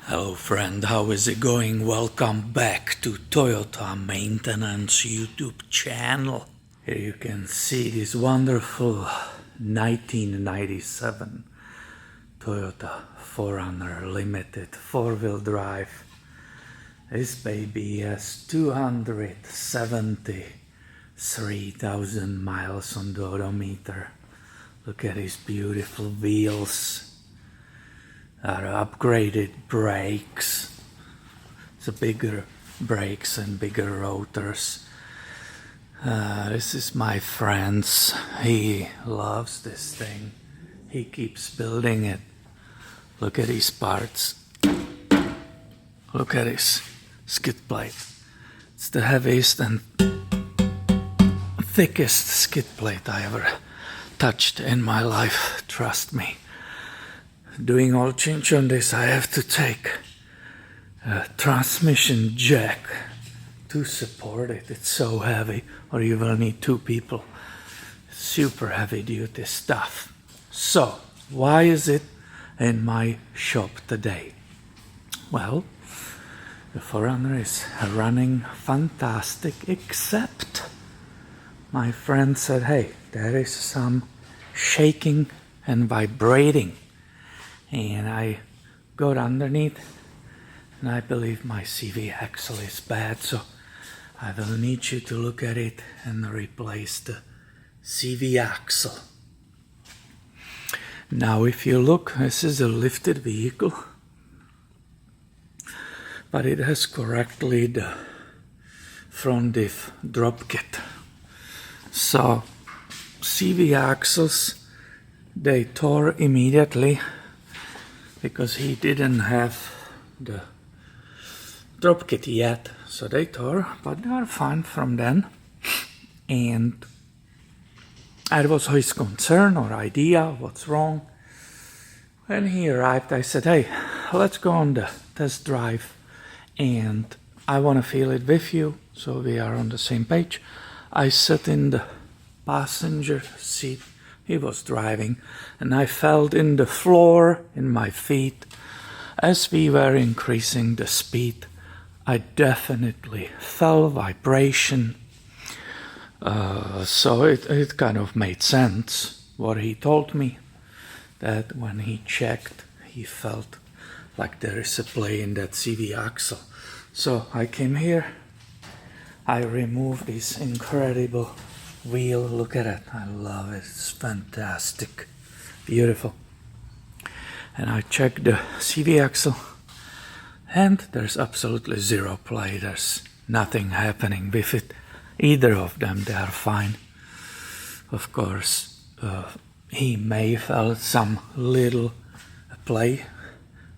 Hello friend, how is it going? Welcome back to Toyota Maintenance YouTube channel. Here you can see this wonderful 1997 Toyota 4Runner Limited 4-wheel drive. This baby has 273,000 miles on the odometer. Look at these beautiful wheels. Are upgraded brakes. It's a bigger brakes and bigger rotors. This is my friend's. He loves this thing. He keeps building it. Look at these parts. Look at this skid plate. It's the heaviest and thickest skid plate I ever touched in my life. Trust me. Doing all change on this, I have to take a transmission jack to support it. It's so heavy, or you will need two people. Super heavy duty stuff. So, why is it in my shop today? Well, the 4Runner is running fantastic, except my friend said, hey, there is some shaking and vibrating. And I got underneath, and I believe my CV axle is bad, so I will need you to look at it and replace the CV axle. Now if you look, this is a lifted vehicle, but it has correctly the front diff drop kit. So CV axles, they tore immediately, because he didn't have the drop kit yet, so they tore, but they are fine from then. And that was his concern or idea, what's wrong. When he arrived, I said, hey, let's go on the test drive, and I want to feel it with you, so we are on the same page. I sat in the passenger seat. He was driving, and I felt in the floor, in my feet, as we were increasing the speed. I definitely felt vibration. So it kind of made sense what he told me, that when he checked, he felt like there is a play in that CV axle. So I came here, I removed this incredible wheel. Look at it, I love it, it's fantastic, beautiful. And I checked the CV axle, and there's absolutely zero play. There's nothing happening with it, either of them. They are fine. Of course, he may felt some little play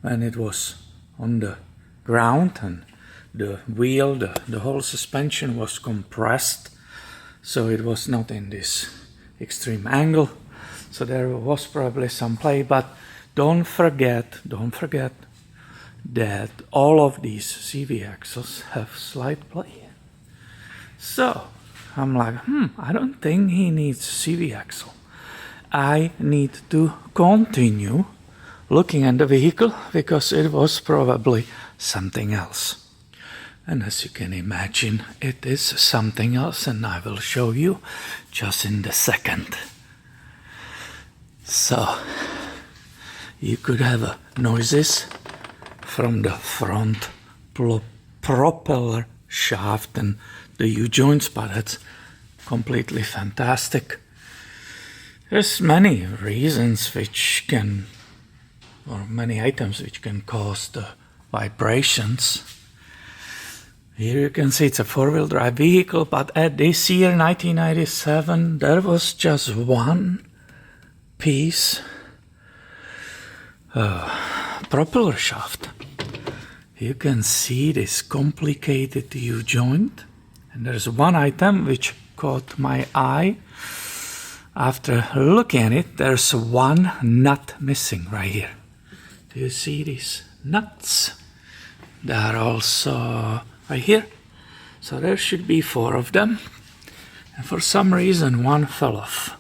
when it was on the ground, and the wheel, the whole suspension was compressed. So it was not in this extreme angle. So there was probably some play, but don't forget that all of these CV axles have slight play. So I'm like, I don't think he needs CV axle. I need to continue looking at the vehicle, because it was probably something else. And as you can imagine, it is something else, and I will show you just in a second. So, you could have noises from the front propeller shaft and the U-joints, but it's completely fantastic. There's many reasons which can, or many items which can cause the vibrations. Here you can see it's a 4-wheel drive vehicle, but at this year, 1997, there was just one piece propeller shaft. You can see this complicated U-joint, and there's one item which caught my eye. After looking at it, there's one nut missing right here. Do you see these nuts? They are also right here. So there should be 4 of them, and for some reason one fell off.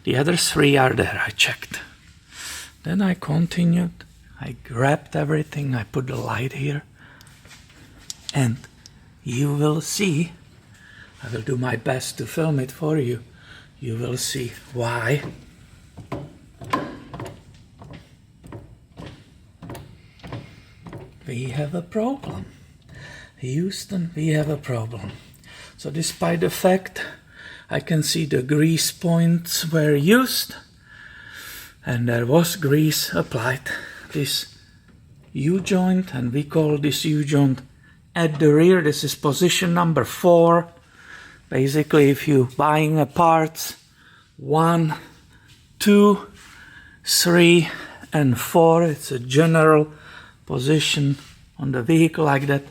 The other 3 are there, I checked. Then I continued I grabbed everything, I put the light here, and you will see, I will do my best to film it for you, you will see why. We have a problem. Houston, we have a problem. So despite the fact I can see the grease points were used and there was grease applied, this U-joint, and we call this U-joint at the rear, this is position number 4. Basically, if you're buying a parts 1, 2, 3 and 4, it's a general position on the vehicle like that.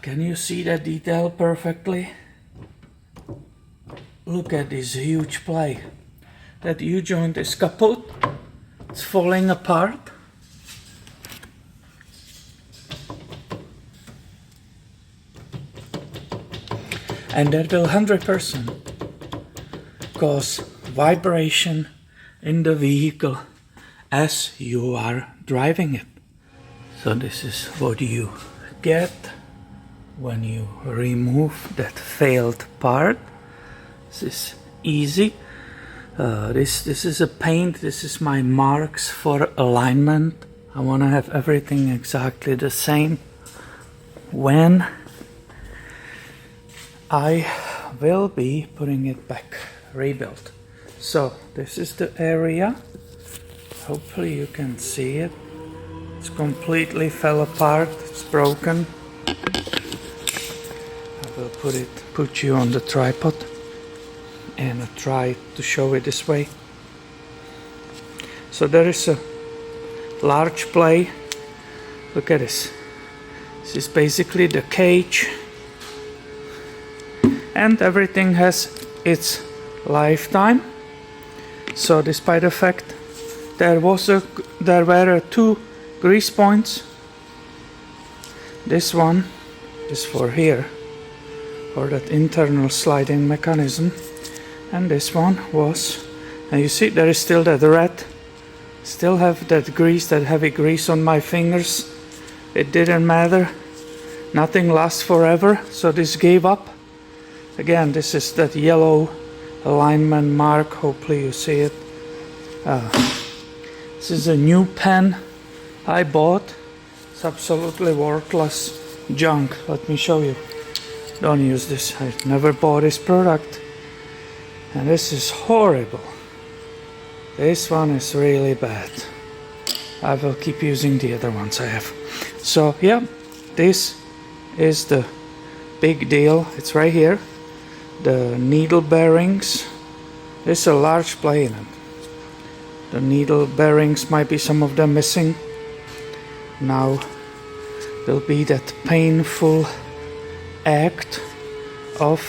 Can you see that detail perfectly? Look at this huge play. That U-joint is kaput. It's falling apart. And that will 100% cause vibration in the vehicle as you are driving it. So this is what you get when you remove that failed part. This is easy. This is a paint. This is my marks for alignment. I want to have everything exactly the same when I will be putting it back, rebuilt. So this is the area. Hopefully you can see it. It's completely fell apart. It's broken. I will put you on the tripod and try to show it this way. So there is a large play. Look at this. This is basically the cage, and everything has its lifetime. So despite the fact there were 2 grease points, this one is for here, for that internal sliding mechanism, and this one was, and you see there is still that red, still have that grease, that heavy grease on my fingers. It didn't matter, nothing lasts forever, so this gave up. Again, this is that yellow alignment mark, hopefully you see it. This is a new pen I bought. It's absolutely worthless junk. Let me show you. Don't use this. I never bought this product. And this is horrible. This one is really bad. I will keep using the other ones I have. So yeah, this is the big deal. It's right here. The needle bearings. There's a large play in it. The needle bearings, might be some of them missing. Now will be that painful act of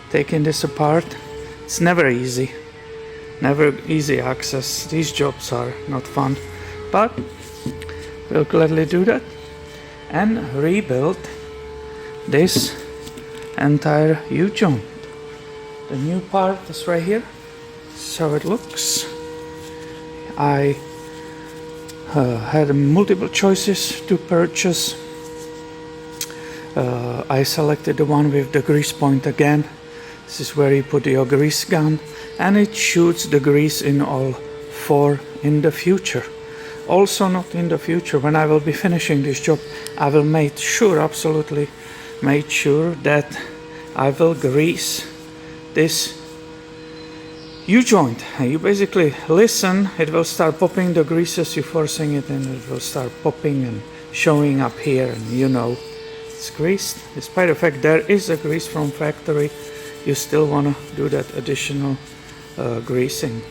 taking this apart. It's never easy access. These jobs are not fun, but we'll gladly do that and rebuild this entire U-joint. The new part is right here, so it looks. I had multiple choices to purchase. I selected the one with the grease point again. This is where you put your grease gun and it shoots the grease in all 4 in the future. Also not in the future, when I will be finishing this job, I will make sure, absolutely make sure that I will grease this U-joint. You basically listen, it will start popping the greases, you're forcing it and it will start popping and showing up here, and you know it's greased. Despite the fact there is a grease from factory, you still want to do that additional greasing.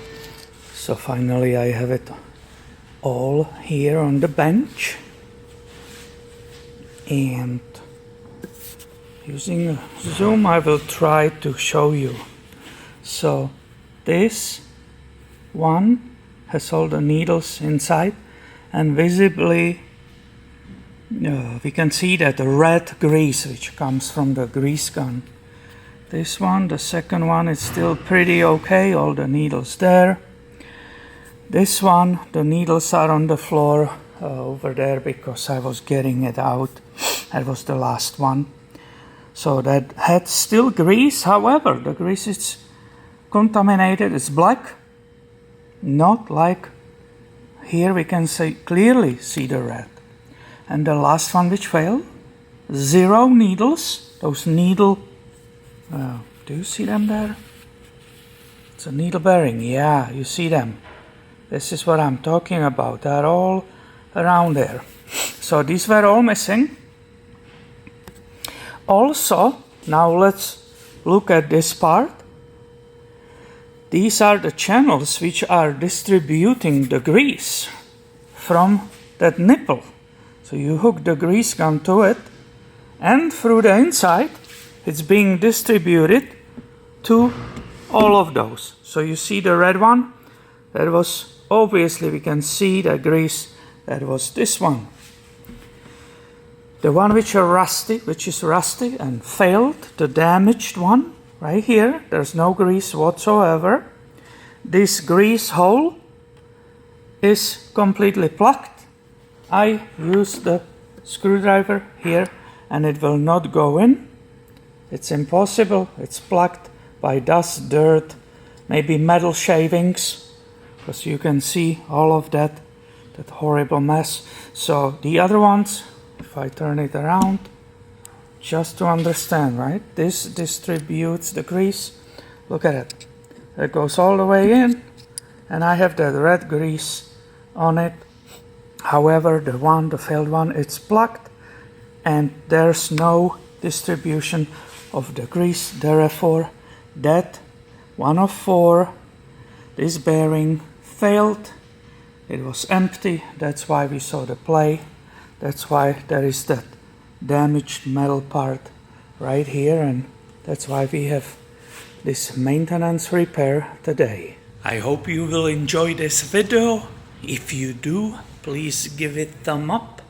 So finally I have it all here on the bench, and using a zoom I will try to show you. So this one has all the needles inside, and visibly we can see that the red grease which comes from the grease gun. This one, the second one, is still pretty okay, all the needles there. This one, the needles are on the floor over there because I was getting it out. That was the last one. So that had still grease, however, the grease is contaminated, it's black. Not like here we can clearly see the red. And the last one which failed, 0 needles. Those needle, do you see them there? It's a needle bearing, yeah, you see them. This is what I'm talking about. They're all around there. So these were all missing. Also, now let's look at this part. These are the channels which are distributing the grease from that nipple. So you hook the grease gun to it, and through the inside it's being distributed to all of those. So you see the red one, that was obviously, we can see the grease, that was this one. The one which is rusty and failed, the damaged one, right here, there's no grease whatsoever. This grease hole is completely plugged. I use the screwdriver here and it will not go in. It's impossible, it's plugged by dust, dirt, maybe metal shavings, because you can see all of that horrible mess. So the other ones, if I turn it around, just to understand, right? This distributes the grease. Look at it. It goes all the way in, and I have that red grease on it. However, the failed one, it's plugged, and there's no distribution of the grease. Therefore, that one of 4, this bearing failed. It was empty. That's why we saw the play. That's why there is that damaged metal part right here, and that's why we have this maintenance repair today. I hope you will enjoy this video. If you do, please give it a thumb up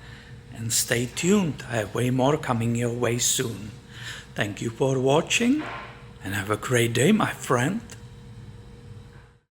and stay tuned. I have way more coming your way soon. Thank you for watching and have a great day, my friend.